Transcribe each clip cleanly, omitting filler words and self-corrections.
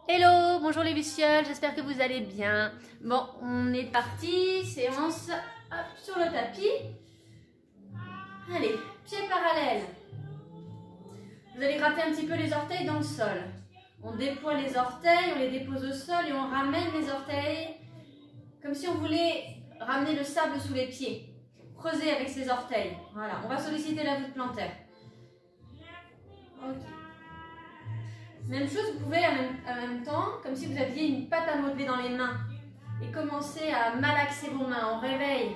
Hello, bonjour les lucioles, j'espère que vous allez bien. Bon, on est parti, séance hop, sur le tapis. Allez, pieds parallèles. Vous allez gratter un petit peu les orteils dans le sol. On déploie les orteils, on les dépose au sol et on ramène les orteils comme si on voulait ramener le sable sous les pieds. Creuser avec ses orteils. Voilà, on va solliciter la voûte plantaire. Ok. Même chose, vous pouvez en même temps, comme si vous aviez une pâte à modeler dans les mains, et commencer à malaxer vos mains. On réveille.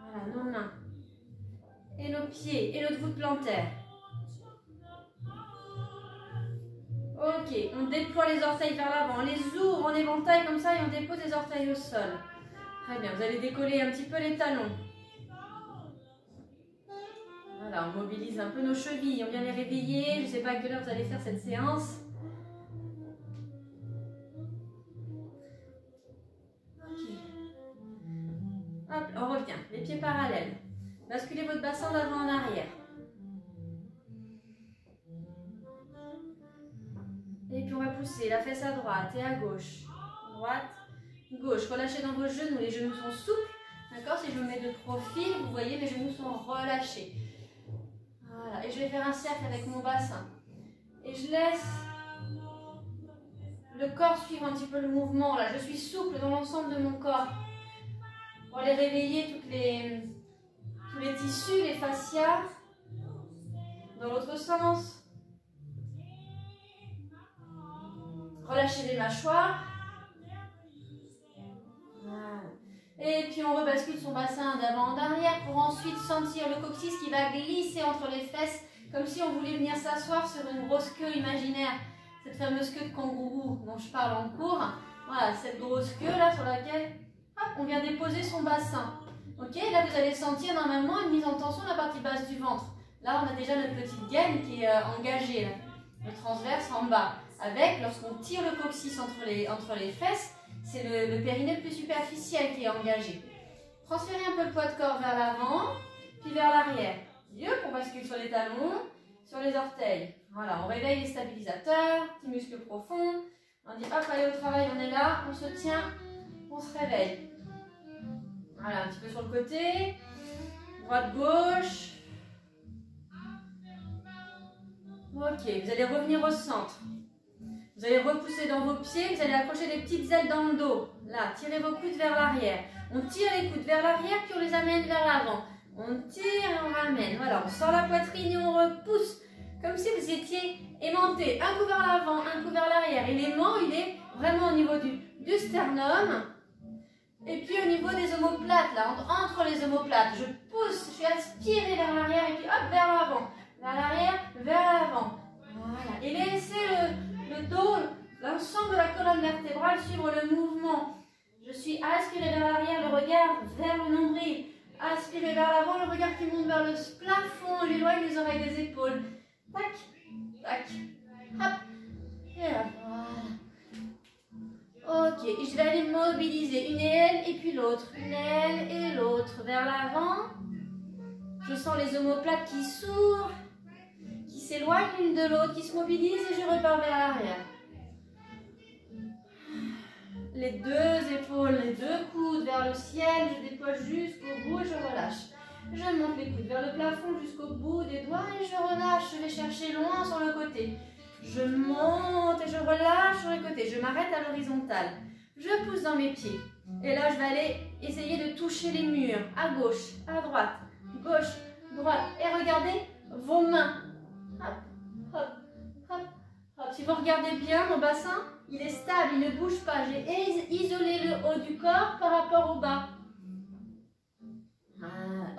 Voilà, nos mains. Et nos pieds, et notre voûte plantaire. Ok, on déploie les orteils vers l'avant, on les ouvre en éventail comme ça et on dépose les orteils au sol. Très bien, vous allez décoller un petit peu les talons. Voilà, on mobilise un peu nos chevilles, on vient les réveiller. Je ne sais pas à quelle heure vous allez faire cette séance. Ok. Hop, on revient, les pieds parallèles. Basculez votre bassin d'avant en arrière. Et puis on va pousser la fesse à droite et à gauche. Droite, gauche. Relâchez dans vos genoux, les genoux sont souples. D'accord? Si je me mets de profil, vous voyez, mes genoux sont relâchés. Voilà, et je vais faire un cercle avec mon bassin. Et je laisse le corps suivre un petit peu le mouvement. Là, je suis souple dans l'ensemble de mon corps. Pour aller réveiller tous les tissus, les fascias. Dans l'autre sens. Relâchez les mâchoires. Voilà. Et puis on rebascule son bassin d'avant en arrière pour ensuite sentir le coccyx qui va glisser entre les fesses comme si on voulait venir s'asseoir sur une grosse queue imaginaire. Cette fameuse queue de kangourou dont je parle en cours. Voilà, cette grosse queue là sur laquelle hop, on vient déposer son bassin. Ok, là vous allez sentir normalement une mise en tension de la partie basse du ventre. Là on a déjà notre petite gaine qui est engagée, là. Le transverse en bas. Avec, lorsqu'on tire le coccyx entre les fesses, c'est le périnée le plus superficiel qui est engagé. Transférez un peu le poids de corps vers l'avant, puis vers l'arrière. Yep, on bascule sur les talons, sur les orteils. Voilà, on réveille les stabilisateurs, petits muscles profonds. On dit hop, allez au travail, on est là, on se tient, on se réveille. Voilà, un petit peu sur le côté. Droite, gauche. Ok, vous allez revenir au centre. Vous allez repousser dans vos pieds, vous allez accrocher des petites ailes dans le dos. Là, tirez vos coudes vers l'arrière. On tire les coudes vers l'arrière, puis on les amène vers l'avant. On tire et on ramène. Voilà, on sort la poitrine et on repousse. Comme si vous étiez aimanté. Un coup vers l'avant, un coup vers l'arrière. Et l'aimant, il est vraiment au niveau du sternum. Et puis au niveau des omoplates, là, entre les omoplates. Je pousse, je suis aspirée vers l'arrière et puis hop, vers l'avant. Vers l'arrière, vers l'avant. Voilà. Et laissez le dos, l'ensemble de la colonne vertébrale suivre le mouvement. Je suis aspirée vers l'arrière, le regard vers le nombril. Aspirée vers l'avant, le regard qui monte vers le plafond. J'éloigne les oreilles des épaules. Tac, tac, hop. Et là, voilà. Ok, et je vais aller mobiliser une aile et puis l'autre. Une aile et l'autre. Vers l'avant. Je sens les omoplates qui s'ouvrent, qui s'éloignent l'une de l'autre, qui se mobilisent et je repars vers l'arrière. Les deux épaules, les deux coudes vers le ciel, je dépose jusqu'au bout et je relâche. Je monte les coudes vers le plafond jusqu'au bout des doigts et je relâche. Je vais chercher loin sur le côté. Je monte et je relâche sur le côté. Je m'arrête à l'horizontale. Je pousse dans mes pieds. Et là, je vais aller essayer de toucher les murs. À gauche, à droite, gauche, droite. Et regardez vos mains. Hop, hop, hop, hop. Si vous regardez bien, mon bassin, il est stable, il ne bouge pas. J'ai isolé le haut du corps par rapport au bas.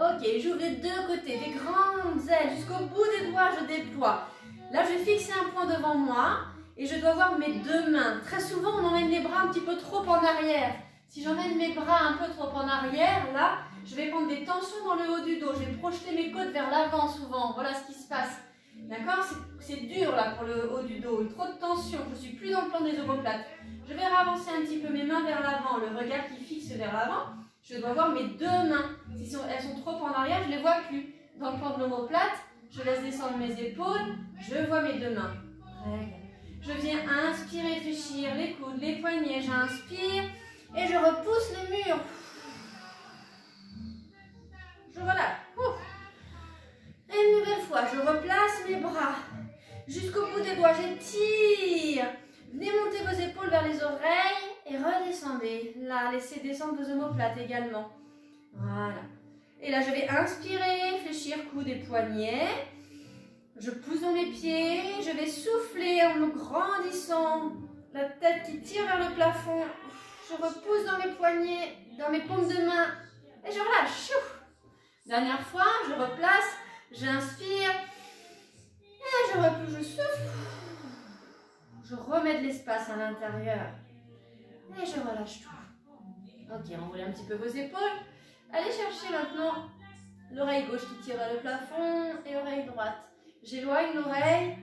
Ok, j'ouvre les deux côtés, des grandes ailes. Jusqu'au bout des doigts, je déploie. Là, je vais fixer un point devant moi et je dois voir mes deux mains. Très souvent, on emmène les bras un petit peu trop en arrière. Si j'emmène mes bras un peu trop en arrière, là, je vais prendre des tensions dans le haut du dos. Je vais projeter mes côtes vers l'avant souvent. Voilà ce qui se passe. D'accord? C'est dur là pour le haut du dos. Trop de tension. Je ne suis plus dans le plan des omoplates. Je vais ravancer un petit peu mes mains vers l'avant. Le regard qui fixe vers l'avant. Je dois voir mes deux mains. Si elles sont trop en arrière, je ne les vois plus. Dans le plan de l'omoplate, je laisse descendre mes épaules. Je vois mes deux mains. Je viens inspirer. fléchir les coudes, les poignets. J'inspire et je repousse le mur. Je relâche. Et une nouvelle fois, je replace mes bras jusqu'au bout des doigts. J'étire. Venez monter vos épaules vers les oreilles et redescendez. Là, laissez descendre vos omoplates également. Voilà. Et là, je vais inspirer, fléchir coudes et poignets. Je pousse dans mes pieds. Je vais souffler en me grandissant. La tête qui tire vers le plafond. Je repousse dans mes poignets, dans mes paumes de main. Et je relâche. Dernière fois, je replace. J'inspire. Et je repousse, je souffle. Je remets de l'espace à l'intérieur. Et je relâche tout. Ok, enroulez un petit peu vos épaules. Allez chercher maintenant l'oreille gauche qui tire vers le plafond et l'oreille droite. J'éloigne l'oreille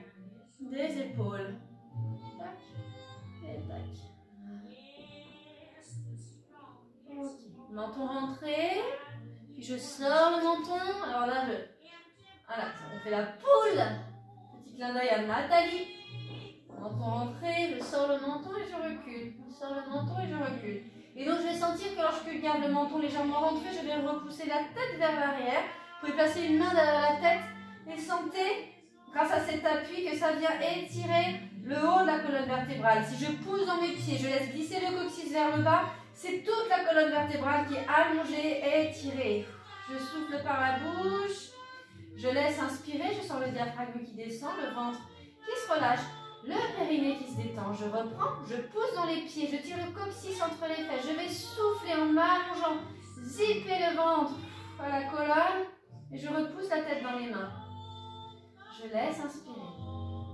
des épaules. Tac et tac. Ok. Menton rentré. Puis je sors le menton. Alors là, voilà, on fait la poule. Petit clin d'œil à Nathalie. Menton rentré, je sors le menton et je recule. Je sors le menton et je recule. Et donc je vais sentir que lorsque je garde le menton légèrement rentré, je vais repousser la tête vers l'arrière. Vous pouvez placer une main derrière la tête et sentez, grâce à cet appui, que ça vient étirer le haut de la colonne vertébrale. Si je pousse dans mes pieds, je laisse glisser le coccyx vers le bas, c'est toute la colonne vertébrale qui est allongée et étirée. Je souffle par la bouche, je laisse inspirer, je sens le diaphragme qui descend, le ventre qui se relâche. Le périnée qui se détend, je reprends, je pousse dans les pieds, je tire le coccyx entre les fesses, je vais souffler en m'allongeant, zipper le ventre à la colonne et je repousse la tête dans les mains. Je laisse inspirer.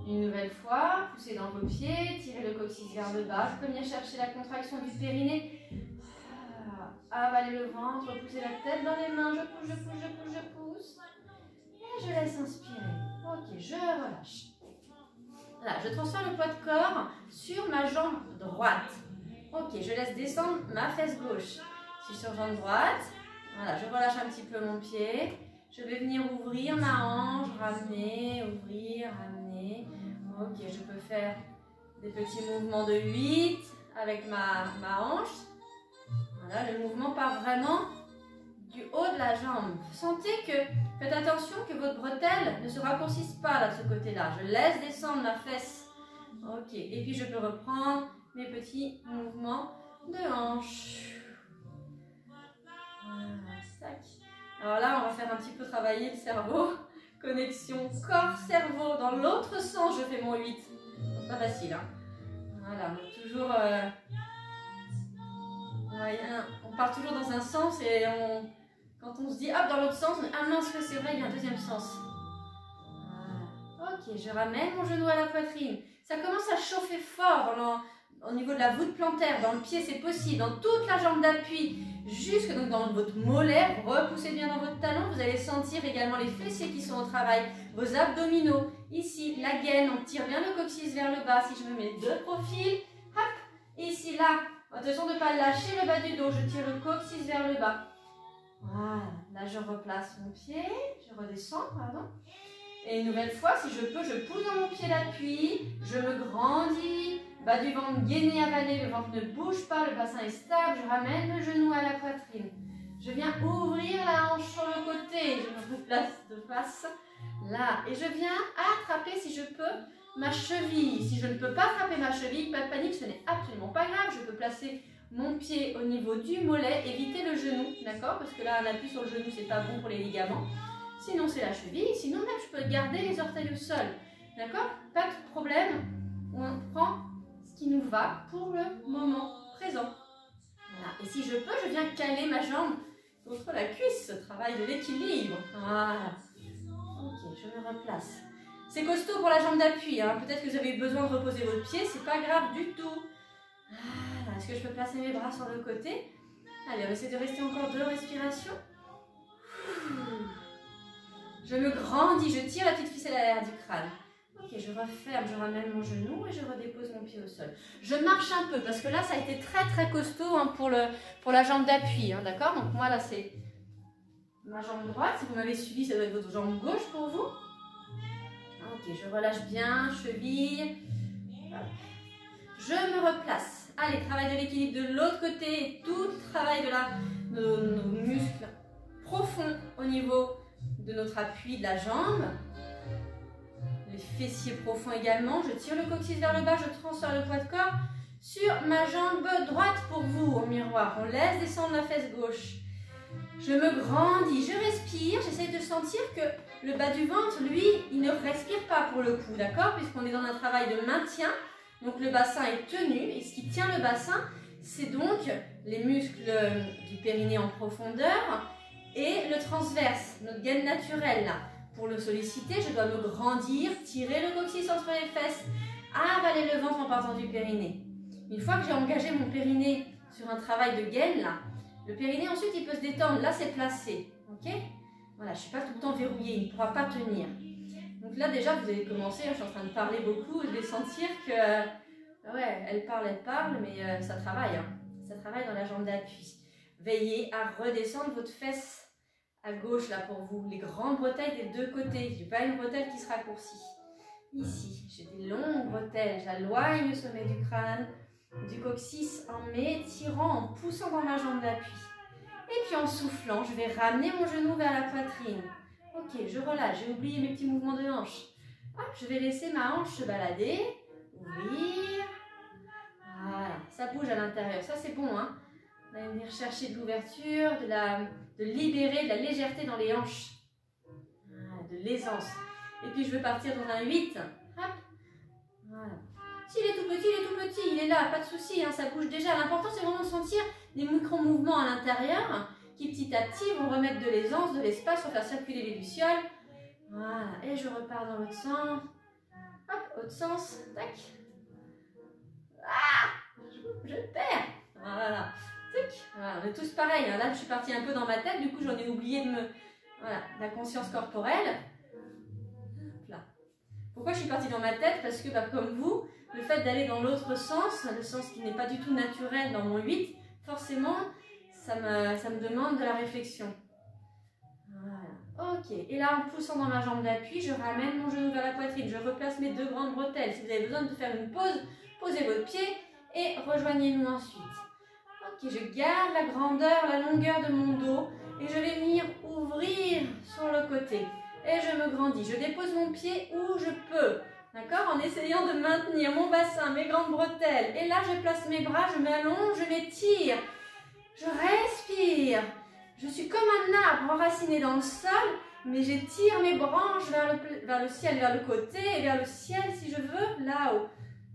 Une nouvelle fois, poussez dans vos pieds, tirez le coccyx vers le bas, je peux venir chercher la contraction du périnée, avaler le ventre, repousser la tête dans les mains, je pousse, je pousse, je pousse, je pousse et je laisse inspirer. Ok, je relâche. Là, je transfère le poids de corps sur ma jambe droite. Ok, je laisse descendre ma fesse gauche. Je suis sur jambe droite. Voilà, je relâche un petit peu mon pied. Je vais venir ouvrir ma hanche, ramener, ouvrir, ramener. Ok, je peux faire des petits mouvements de 8 avec ma hanche. Voilà, le mouvement part vraiment du haut de la jambe. Sentez que, faites attention que votre bretelle ne se raccourcisse pas là de ce côté-là. Je laisse descendre ma fesse. Ok, et puis je peux reprendre mes petits mouvements de hanche. Voilà, tac. Alors là, on va faire un petit peu travailler le cerveau. Connexion corps-cerveau. Dans l'autre sens, je fais mon 8. C'est pas facile, hein. Voilà, donc toujours... on part toujours dans un sens et quand on se dit hop dans l'autre sens, ah mince, c'est vrai, il y a un deuxième sens. Voilà. Ok, je ramène mon genou à la poitrine. Ça commence à chauffer fort au niveau de la voûte plantaire. Dans le pied, c'est possible. Dans toute la jambe d'appui, jusque donc dans votre mollet. Repoussez bien dans votre talon. Vous allez sentir également les fessiers qui sont au travail. Vos abdominaux. Ici, la gaine. On tire bien le coccyx vers le bas. Si je me mets de profil, hop, ici, là. Attention de ne pas lâcher le bas du dos. Je tire le coccyx vers le bas. Voilà. Là, je replace mon pied. Je redescends, pardon. Et une nouvelle fois, si je peux, je pousse dans mon pied l'appui. Je me grandis. Bas du ventre gainé, avalé. Le ventre ne bouge pas. Le bassin est stable. Je ramène le genou à la poitrine. Je viens ouvrir la hanche sur le côté. Je me replace de face. Là. Et je viens attraper, si je peux, ma cheville. Si je ne peux pas attraper ma cheville, pas de panique, ce n'est absolument pas grave. Je peux placer mon pied au niveau du mollet, éviter le genou, d'accord? Parce que là, un appui sur le genou, c'est pas bon pour les ligaments. Sinon, c'est la cheville. Sinon, même, je peux garder les orteils au sol, d'accord? Pas de problème. On prend ce qui nous va pour le moment présent. Voilà. Et si je peux, je viens caler ma jambe contre la cuisse. Ce travail de l'équilibre. Voilà. Ok, je me replace. C'est costaud pour la jambe d'appui, hein. Peut-être que vous avez besoin de reposer votre pied, c'est pas grave du tout. Voilà. Est-ce que je peux placer mes bras sur le côté? Allez, on essaie de rester encore 2 respirations. Je me grandis, je tire la petite ficelle à l'arrière du crâne. Ok, je referme, je ramène mon genou et je redépose mon pied au sol. Je marche un peu parce que là, ça a été très très costaud, hein, pour la jambe d'appui, hein, d'accord? Donc moi, là, c'est ma jambe droite. Si vous m'avez suivi, ça doit être votre jambe gauche pour vous. Ok, je relâche bien, cheville. je me replace. Allez, travail de l'équilibre de l'autre côté, tout le travail de nos muscles profonds au niveau de notre appui de la jambe. Les fessiers profonds également. Je tire le coccyx vers le bas, je transfère le poids de corps sur ma jambe droite pour vous au miroir. On laisse descendre la fesse gauche. Je me grandis, je respire, j'essaye de sentir que le bas du ventre, lui, il ne respire pas pour le coup, d'accord? Puisqu'on est dans un travail de maintien, donc le bassin est tenu, et ce qui tient le bassin, c'est donc les muscles du périnée en profondeur et le transverse, notre gaine naturelle là. Pour le solliciter, je dois me grandir, tirer le coccyx entre les fesses, avaler le ventre en partant du périnée. Une fois que j'ai engagé mon périnée sur un travail de gaine là, le périnée ensuite il peut se détendre, là c'est placé, ok? Voilà, je ne suis pas tout le temps verrouillée, il ne pourra pas tenir. Donc là déjà vous avez commencé, je suis en train de parler beaucoup, je vais sentir que, ouais, elle parle, mais ça travaille, hein. Ça travaille dans la jambe d'appui. Veillez à redescendre votre fesse à gauche là pour vous, les grandes bretelles des deux côtés, je n'ai pas une bretelle qui se raccourcit. Ici, j'ai des longues bretelles, j'éloigne le sommet du crâne, du coccyx en m'étirant, en poussant dans ma jambe d'appui. Et puis en soufflant, je vais ramener mon genou vers la poitrine. Ok, je relâche, j'ai oublié mes petits mouvements de hanche. Hop, je vais laisser ma hanche se balader, ouvrir. Voilà, ça bouge à l'intérieur, ça c'est bon, hein. On va venir chercher de l'ouverture, de libérer de la légèreté dans les hanches. Voilà, de l'aisance. Et puis je vais partir dans un 8. Hop, voilà. S'il est tout petit, il est là, pas de souci, hein, ça bouge déjà. L'important c'est vraiment de sentir des micro-mouvements à l'intérieur qui petit à petit vont remettre de l'aisance, de l'espace pour faire circuler les lucioles. Voilà, et je repars dans l'autre sens. Hop, autre sens, tac. Ah, je perds. Voilà, tac. Voilà, on est tous pareils, hein. Là je suis partie un peu dans ma tête, du coup j'en ai oublié de me... Voilà, la conscience corporelle. Là. Pourquoi je suis partie dans ma tête? Parce que bah, comme vous, le fait d'aller dans l'autre sens, le sens qui n'est pas du tout naturel dans mon 8, forcément, ça me demande de la réflexion. Voilà. Ok. Et là, en poussant dans ma jambe d'appui, je ramène mon genou vers la poitrine. Je replace mes deux grandes bretelles. Si vous avez besoin de faire une pause, posez votre pied et rejoignez-nous ensuite. Ok. Je garde la grandeur, la longueur de mon dos et je vais venir ouvrir sur le côté. Et je me grandis. Je dépose mon pied où je peux. D'accord? En essayant de maintenir mon bassin, mes grandes bretelles. Et là, je place mes bras, je m'allonge, je m'étire. Je respire. Je suis comme un arbre enraciné dans le sol, mais j'étire mes branches vers le ciel, vers le côté et vers le ciel si je veux, là-haut.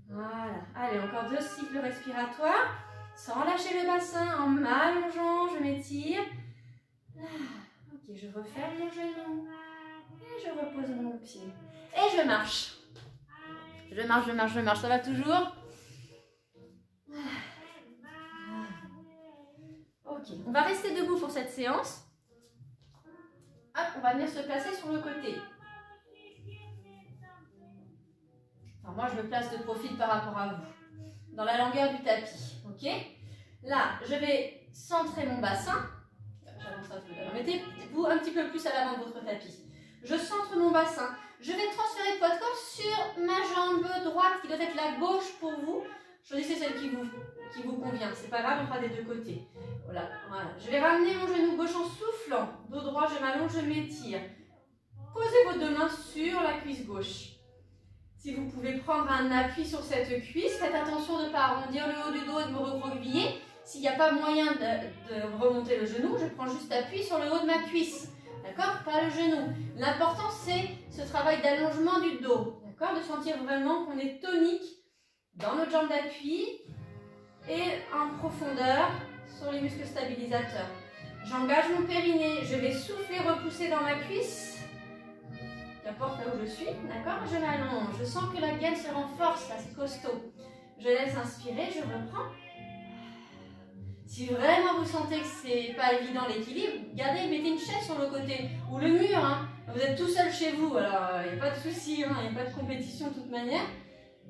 Voilà. Allez, encore 2 cycles respiratoires. Sans lâcher le bassin, en m'allongeant, je m'étire. Ok, je referme mon genou. Et je repose mon pied. Et je marche. Je marche. Ça va toujours? Ok, on va rester debout pour cette séance. Hop, on va venir se placer sur le côté. Alors moi, je me place de profil par rapport à vous, dans la longueur du tapis. Ok? Là, je vais centrer mon bassin. J'avance un peu. Mettez-vous un petit peu plus à l'avant de votre tapis. Je centre mon bassin. Je vais transférer le poids de corps sur ma jambe droite, qui doit être la gauche pour vous. Choisissez celle qui vous convient. C'est pas grave, on fera des deux côtés. Voilà. Je vais ramener mon genou gauche en soufflant. Dos droit, je m'allonge, je m'étire. Posez vos deux mains sur la cuisse gauche. Si vous pouvez prendre un appui sur cette cuisse, faites attention de ne pas arrondir le haut du dos et de me recroqueviller. S'il n'y a pas moyen de remonter le genou, je prends juste appui sur le haut de ma cuisse. D'accord? Pas le genou. L'important, c'est ce travail d'allongement du dos. D'accord? De sentir vraiment qu'on est tonique dans notre jambe d'appui et en profondeur sur les muscles stabilisateurs. J'engage mon périnée, je vais souffler, repousser dans ma cuisse. Qu'importe là où je suis, d'accord? Je m'allonge, je sens que la gaine se renforce, là c'est costaud. Je laisse inspirer, je reprends. Si vraiment vous sentez que c'est pas évident l'équilibre, mettez une chaise sur le côté ou le mur. Hein. Vous êtes tout seul chez vous, alors il n'y a pas de souci, il n'y a pas de compétition de toute manière.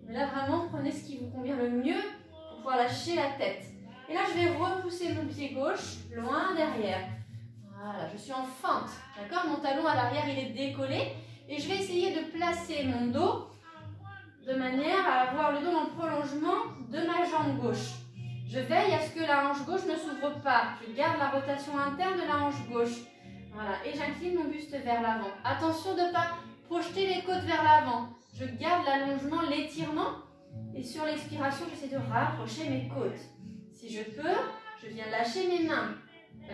Mais là vraiment, prenez ce qui vous convient le mieux pour pouvoir lâcher la tête. Et là, je vais repousser mon pied gauche loin derrière. Voilà, je suis en fente, d'accord? Mon talon à l'arrière, il est décollé. Et je vais essayer de placer mon dos de manière à avoir le dos dans le prolongement de ma jambe gauche. Je veille à ce que la hanche gauche ne s'ouvre pas. Je garde la rotation interne de la hanche gauche. Voilà, et j'incline mon buste vers l'avant. Attention de ne pas projeter les côtes vers l'avant. Je garde l'allongement, l'étirement. Et sur l'expiration, j'essaie de rapprocher mes côtes. Si je peux, je viens lâcher mes mains.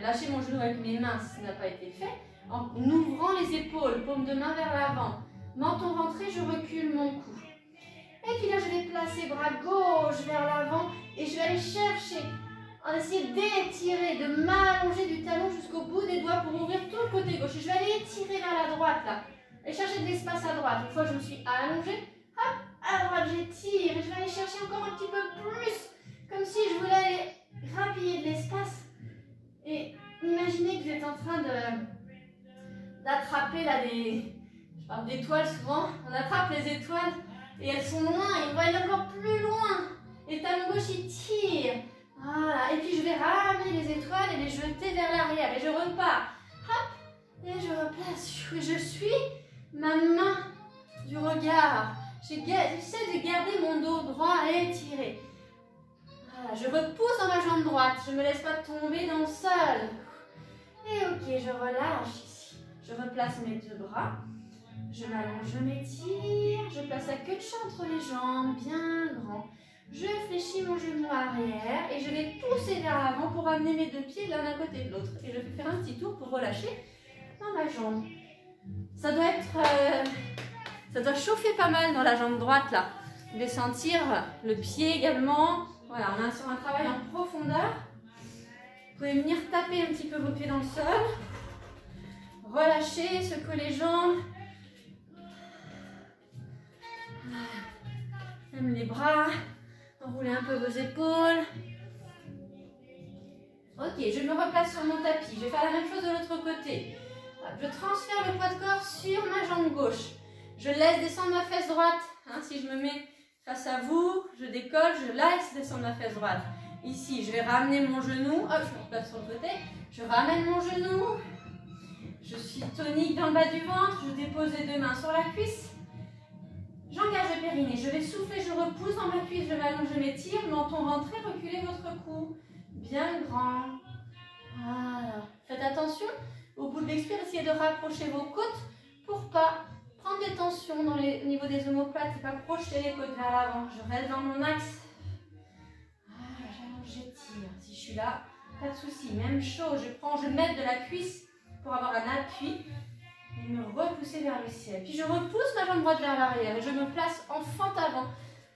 Lâcher mon genou avec mes mains si ça n'a pas été fait. En ouvrant les épaules, paume de main vers l'avant. Menton rentré, je recule mon cou. Et puis là, je vais placer bras gauche vers l'avant et je vais aller chercher, en essayer d'étirer, de m'allonger du talon jusqu'au bout des doigts pour ouvrir tout le côté gauche. Et je vais aller étirer vers la droite là et chercher de l'espace à droite. Une fois que je me suis allongée, hop, à droite j'étire et je vais aller chercher encore un petit peu plus, comme si je voulais aller grappiller de l'espace. Et imaginez que vous êtes en train d'attraper là des... Je parle d'étoiles souvent, on attrape les étoiles et elles sont loin et on va aller encore plus loin. Et talon gauche il tire. Voilà. Et puis je vais ramener les étoiles et les jeter vers l'arrière. Et je repars. Hop. Et je replace. Et je suis ma main du regard. J'essaie de garder mon dos droit étiré. Voilà. Je repousse dans ma jambe droite. Je ne me laisse pas tomber dans le sol. Et ok, je relâche ici. Je replace mes deux bras. Je m'allonge, je m'étire, je place la queue de chat entre les jambes, bien grand. Je fléchis mon genou arrière et je vais pousser vers l'avant pour amener mes deux pieds l'un à côté de l'autre. Et je vais faire un petit tour pour relâcher dans ma jambe. Ça doit chauffer pas mal dans la jambe droite là. Vous devez sentir le pied également. Voilà, on est sur un travail en profondeur. Vous pouvez venir taper un petit peu vos pieds dans le sol. Relâchez, secouez les jambes. Même les bras, enroulez un peu vos épaules. Ok, je me replace sur mon tapis. Je vais faire la même chose de l'autre côté. Je transfère le poids de corps sur ma jambe gauche. Je laisse descendre ma fesse droite. Si je me mets face à vous, je décolle, je laisse descendre ma fesse droite. Ici, je vais ramener mon genou. Hop, je me replace sur le côté. Je ramène mon genou. Je suis tonique dans le bas du ventre. Je dépose les deux mains sur la cuisse. J'engage le périnée, je vais souffler, je repousse dans ma cuisse, je m'allonge, je m'étire, menton rentré, reculez votre cou, bien grand. Voilà. Faites attention, au bout de l'expire, essayez de rapprocher vos côtes pour pas prendre des tensions au niveau des omoplates et pas projeter les côtes vers l'avant. Je reste dans mon axe. Voilà, j'allonge, j'étire. Si je suis là, pas de souci. Même chose, je mets de la cuisse pour avoir un appui. Et me repousser vers le ciel. Puis je repousse ma jambe droite vers l'arrière et je me place en fente avant.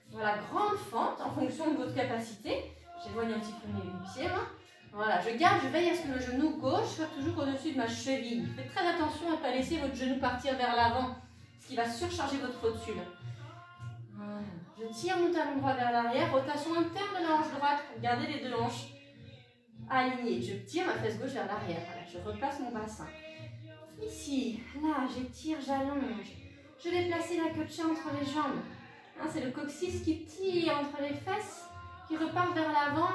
Voilà, grande fente en fonction de votre capacité. J'éloigne un petit peu mes pieds. Voilà, je veille à ce que le genou gauche soit toujours au-dessus de ma cheville. Faites très attention à ne pas laisser votre genou partir vers l'avant, ce qui va surcharger votre rotule. Voilà. Je tire mon talon droit vers l'arrière, rotation interne de la hanche droite pour garder les deux hanches alignées. Je tire ma fesse gauche vers l'arrière. Voilà, je replace mon bassin. Ici, là, j'étire, j'allonge. Je vais placer la queue de chat entre les jambes. C'est le coccyx qui tire entre les fesses, qui repart vers l'avant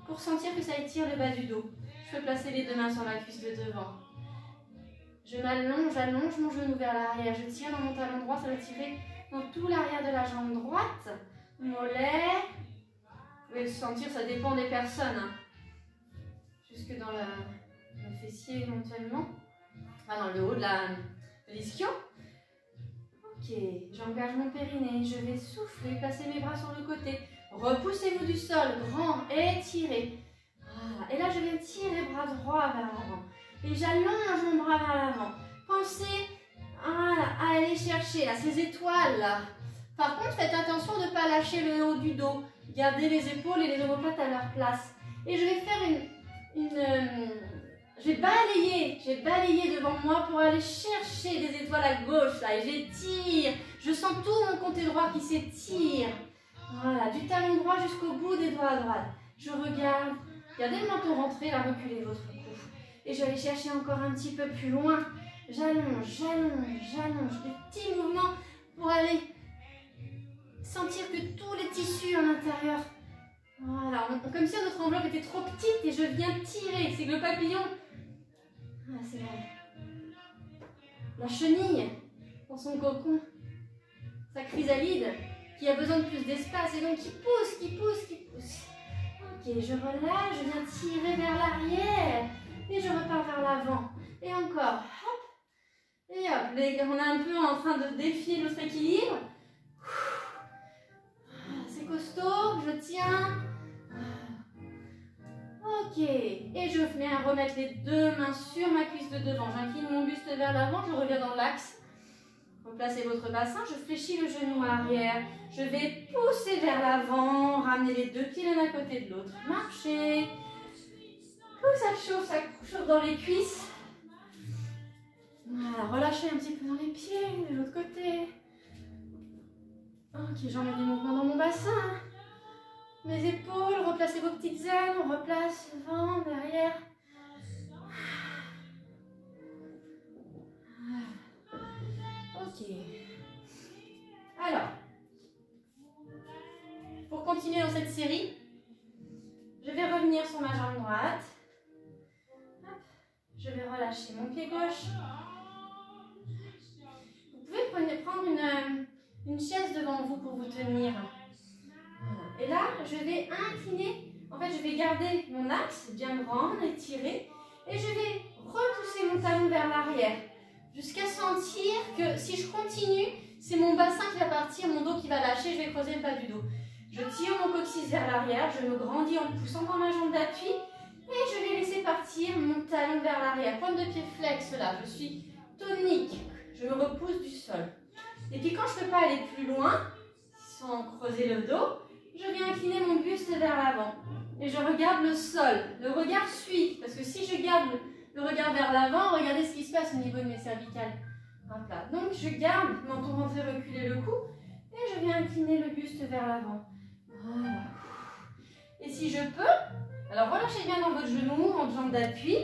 pour sentir que ça étire le bas du dos. Je peux placer les deux mains sur la cuisse de devant. Je m'allonge, j'allonge mon genou vers l'arrière. Je tire dans mon talon droit, ça va tirer dans tout l'arrière de la jambe droite. Mollet. Vous pouvez le sentir, ça dépend des personnes. Jusque dans le fessier éventuellement. Dans le haut de l'ischio. Ok, j'engage mon périnée, je vais souffler, placer mes bras sur le côté. Repoussez-vous du sol, grand, étirez. Voilà. Et là, je vais tirer les bras droits vers l'avant. Et j'allonge mon bras vers l'avant. Pensez à aller chercher là, ces étoiles là. Par contre, faites attention de ne pas lâcher le haut du dos. Gardez les épaules et les omoplates à leur place. Et je vais faire j'ai balayé devant moi pour aller chercher des étoiles à gauche là, et j'étire. Je sens tout mon côté droit qui s'étire. Voilà, du talon droit jusqu'au bout des doigts à droite. Je regarde, gardez le menton rentré, là, reculez votre cou. Et je vais aller chercher encore un petit peu plus loin. J'allonge, j'allonge, j'allonge. Des petits mouvements pour aller sentir que tous les tissus à l'intérieur. Voilà, comme si notre enveloppe était trop petite et je viens tirer. C'est que le papillon, c'est la chenille dans son cocon, sa chrysalide qui a besoin de plus d'espace et donc qui pousse, qui pousse, qui pousse. Ok, je relâche, je viens tirer vers l'arrière et je repars vers l'avant. Et encore, hop, et hop. On est un peu en train de défier notre équilibre. C'est costaud, je tiens. Ok, et je viens remettre les deux mains sur ma cuisse de devant. J'incline mon buste vers l'avant, je reviens dans l'axe. Replacez votre bassin, je fléchis le genou arrière. Je vais pousser vers l'avant, ramener les deux pieds l'un à côté de l'autre. Marchez. Ça chauffe dans les cuisses. Voilà, relâchez un petit peu dans les pieds, de l'autre côté. Ok, j'emmène du mouvement dans mon bassin. Mes épaules, replacez vos petites ailes, on replace devant, derrière. Ok. Alors, pour continuer dans cette série, je vais revenir sur ma jambe droite. Hop. Je vais relâcher mon pied gauche. Vous pouvez prendre une chaise devant vous pour vous tenir. Et là, je vais incliner, en fait, je vais garder mon axe bien grand, étiré, et je vais repousser mon talon vers l'arrière, jusqu'à sentir que si je continue, c'est mon bassin qui va partir, mon dos qui va lâcher, je vais creuser le bas du dos. Je tire mon coccyx vers l'arrière, je me grandis en poussant dans ma jambe d'appui, et je vais laisser partir mon talon vers l'arrière. Pointe de pied flex là, je suis tonique, je me repousse du sol. Et puis quand je ne peux pas aller plus loin, sans creuser le dos, je viens incliner mon buste vers l'avant et je regarde le sol. Le regard suit, parce que si je garde le regard vers l'avant, regardez ce qui se passe au niveau de mes cervicales. Hop là. Donc je garde, menton rentré, reculer le cou et je viens incliner le buste vers l'avant. Voilà. Et si je peux, alors relâchez bien dans votre genou, en jambe d'appui,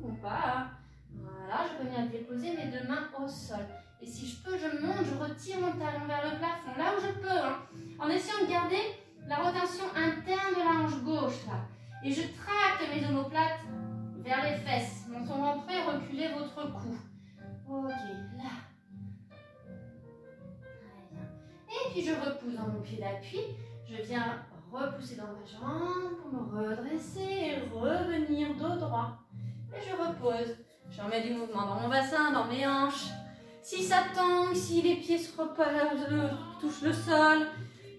on part. Voilà, je peux venir déposer mes deux mains au sol. Et si je peux, je monte, je retire mon talon vers le plafond, là où je peux, hein, en essayant de garder la rotation interne de la hanche gauche, là. Et je tracte mes omoplates vers les fesses. Menton rentré, reculez votre cou. Ok, là. Très bien. Et puis je repousse dans mon pied d'appui. Je viens repousser dans ma jambe pour me redresser et revenir dos droit. Et je repose. Je remets du mouvement dans mon bassin, dans mes hanches. Si ça tangue, si les pieds touchent le sol,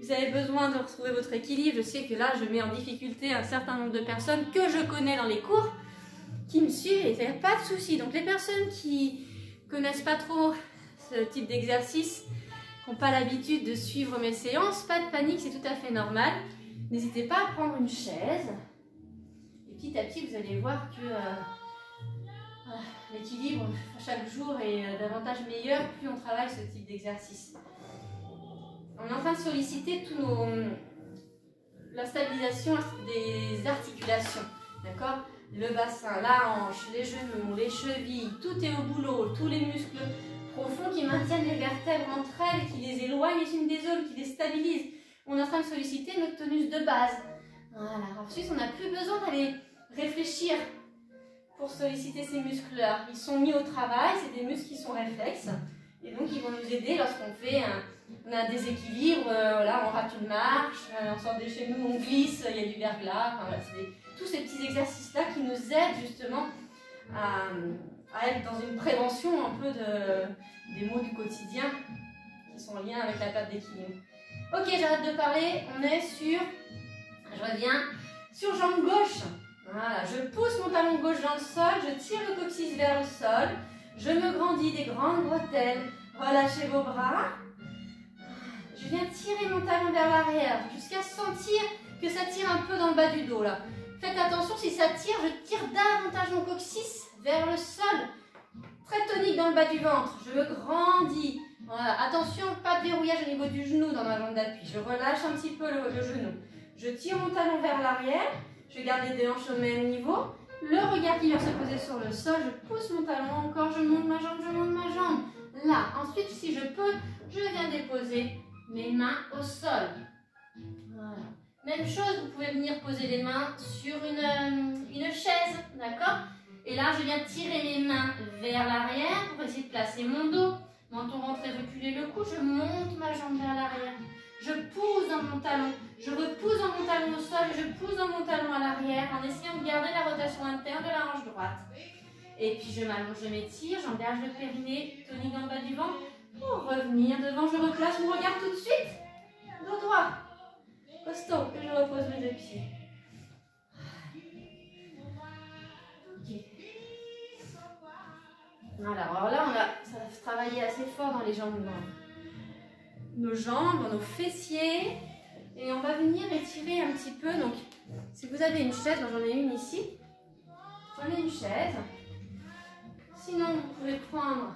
vous avez besoin de retrouver votre équilibre. Je sais que là, je mets en difficulté un certain nombre de personnes que je connais dans les cours, qui me suivent et il n'y a pas de souci. Donc les personnes qui ne connaissent pas trop ce type d'exercice, qui n'ont pas l'habitude de suivre mes séances, pas de panique, c'est tout à fait normal. N'hésitez pas à prendre une chaise. Et petit à petit, vous allez voir que l'équilibre chaque jour est davantage meilleur plus on travaille ce type d'exercice. On est en train de solliciter la stabilisation des articulations, d'accord? Le bassin, la hanche, les genoux, les chevilles, tout est au boulot, tous les muscles profonds qui maintiennent les vertèbres entre elles, qui les éloignent les unes des autres, qui les stabilisent. On est en train de solliciter notre tonus de base. Voilà, ensuite on n'a plus besoin d'aller réfléchir pour solliciter ces muscles-là. Ils sont mis au travail, c'est des muscles qui sont réflexes. Et donc ils vont nous aider lorsqu'on fait on a un déséquilibre, là on rate une marche, on sort de chez nous, on glisse, il y a du verglas. Enfin, voilà, c'est tous ces petits exercices-là qui nous aident justement à être dans une prévention un peu des maux du quotidien qui sont en lien avec la perte d'équilibre. Ok, j'arrête de parler, on est sur, je reviens, sur jambe gauche. Voilà, je pousse mon talon gauche dans le sol, je tire le coccyx vers le sol, je me grandis des grandes bretelles, relâchez vos bras. Je viens tirer mon talon vers l'arrière jusqu'à sentir que ça tire un peu dans le bas du dos là. Faites attention, si ça tire, je tire davantage mon coccyx vers le sol. Très tonique dans le bas du ventre, je me grandis. Voilà, attention, pas de verrouillage au niveau du genou dans ma jambe d'appui. Je relâche un petit peu le genou. Je tire mon talon vers l'arrière. Je garde les deux hanches au même niveau. Le regard qui vient se poser sur le sol, je pousse mon talon encore, je monte ma jambe, je monte ma jambe. Là, ensuite, si je peux, je viens déposer mes mains au sol. Voilà. Même chose, vous pouvez venir poser les mains sur une chaise, d'accord? Et là, je viens tirer mes mains vers l'arrière pour essayer de placer mon dos. Menton rentré, reculer le cou, je monte ma jambe vers l'arrière. Je pousse dans mon talon, je repousse dans mon talon au sol, je pousse dans mon talon à l'arrière en essayant de garder la rotation interne de la hanche droite. Et puis je m'allonge, je m'étire, j'engage le périnée, tonique dans le bas du ventre. Pour revenir devant, je replace mon regard tout de suite. Dos droit, costaud, et je repose mes deux pieds. Okay. Voilà, alors là, ça va travailler assez fort dans les jambes. Nos jambes, nos fessiers. Et on va venir étirer un petit peu. Donc, si vous avez une chaise, j'en ai une ici. Prenez une chaise. Sinon, vous pouvez prendre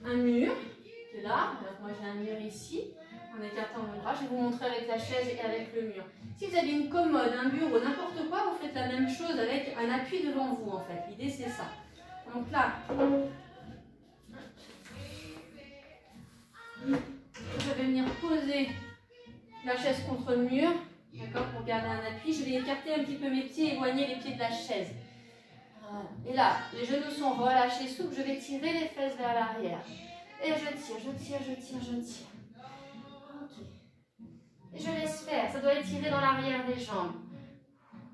un mur qui est là. Donc, moi, j'ai un mur ici. En écartant mon bras, je vais vous montrer avec la chaise et avec le mur. Si vous avez une commode, un bureau, n'importe quoi, vous faites la même chose avec un appui devant vous, en fait. L'idée, c'est ça. Donc là, je vais venir poser la chaise contre le mur, d'accord, pour garder un appui. Je vais écarter un petit peu mes pieds, éloigner les pieds de la chaise. Voilà. Et là, les genoux sont relâchés, souples. Je vais tirer les fesses vers l'arrière. Et je tire, je tire, je tire, je tire. Ok. Et je laisse faire. Ça doit étirer dans l'arrière des jambes.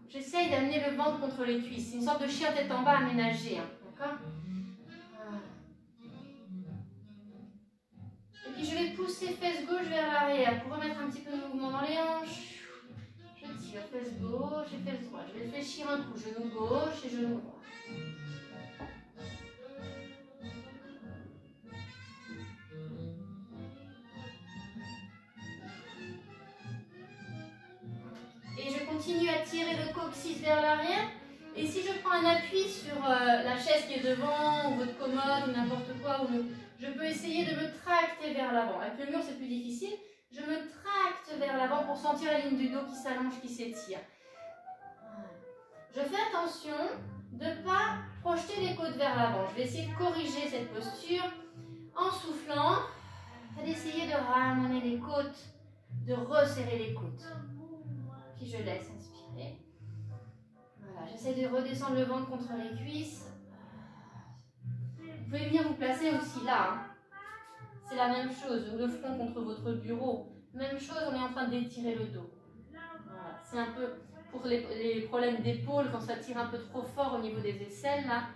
J'essaye d'amener le ventre contre les cuisses. C'est une sorte de chien tête en bas aménagé. Hein. D'accord ? Et puis je vais pousser fesses gauche vers l'arrière pour remettre un petit peu de mouvement dans les hanches. Je tire, fesses gauche et fesses droite. Je vais fléchir un coup, genou gauche et genou droit. Et je continue à tirer le coccyx vers l'arrière. Et si je prends un appui sur la chaise qui est devant, ou votre commode, ou n'importe quoi, je peux essayer de me tracter vers l'avant. Avec le mur, c'est plus difficile. Je me tracte vers l'avant pour sentir la ligne du dos qui s'allonge, qui s'étire. Je fais attention de ne pas projeter les côtes vers l'avant. Je vais essayer de corriger cette posture en soufflant, d'essayer de ramener les côtes, de resserrer les côtes. Puis je laisse inspirer. Voilà, j'essaie de redescendre le ventre contre les cuisses. Vous pouvez venir vous placer aussi là. Hein. C'est la même chose, le front contre votre bureau. Même chose, on est en train d'étirer le dos. Voilà. C'est un peu pour les problèmes d'épaule, quand ça tire un peu trop fort au niveau des aisselles. Là.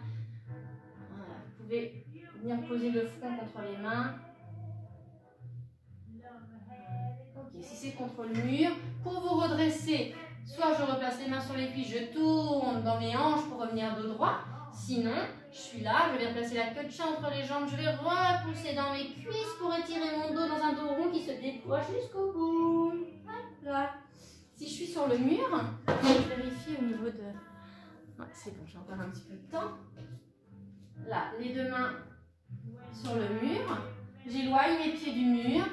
Voilà. Vous pouvez venir poser le front contre les mains. Ok, si c'est contre le mur, pour vous redresser, soit je replace les mains sur les cuisses, je tourne dans mes hanches pour revenir dos droit. Sinon, je suis là, je vais placer la queue de chat entre les jambes, je vais repousser dans mes cuisses pour étirer mon dos dans un dos rond qui se déploie jusqu'au bout. Voilà. Si je suis sur le mur, je vérifie au niveau de... Ouais, c'est bon, j'ai encore un petit peu de temps. Là, les deux mains sur le mur, j'éloigne mes pieds du mur.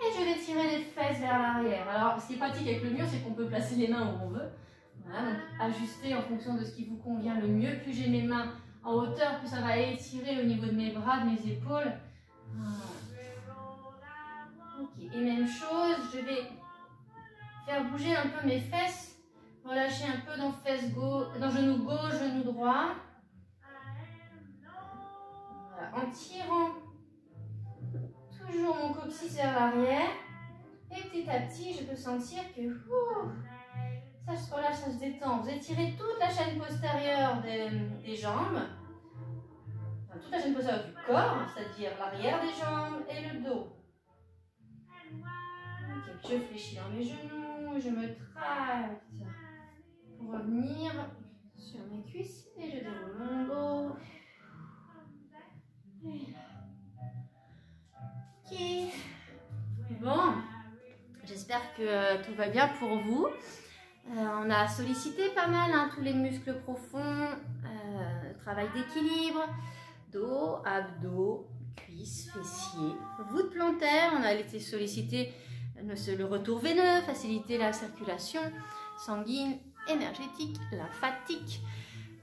Et je vais tirer les fesses vers l'arrière. Alors, ce qui est pratique avec le mur, c'est qu'on peut placer les mains où on veut. Voilà, donc ajuster en fonction de ce qui vous convient le mieux. Plus j'ai mes mains en hauteur, plus ça va étirer au niveau de mes bras, de mes épaules. Voilà. Okay. Et même chose, je vais faire bouger un peu mes fesses. Relâcher un peu dans genou gauche, genou droit. Voilà. En tirant toujours mon coccyx vers l'arrière. Et petit à petit, je peux sentir que ça se relâche, ça se détend. Vous étirez toute la chaîne postérieure des jambes. Enfin, toute la chaîne postérieure du corps, c'est-à-dire l'arrière des jambes et le dos. Okay, je fléchis dans mes genoux, je me tracte pour revenir sur mes cuisses et je déroule mon dos. Ok. Bon, j'espère que tout va bien pour vous. On a sollicité pas mal tous les muscles profonds, travail d'équilibre, dos, abdos, cuisses, fessiers, voûte plantaire. On a été sollicité le retour veineux, faciliter la circulation sanguine, énergétique, lymphatique,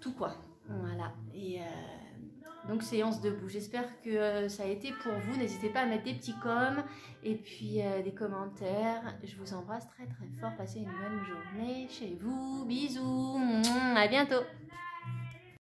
tout quoi. Voilà. Et donc séance debout. J'espère que ça a été pour vous. N'hésitez pas à mettre des petits coms et puis des commentaires. Je vous embrasse très très fort. Passez une bonne journée chez vous. Bisous. À bientôt.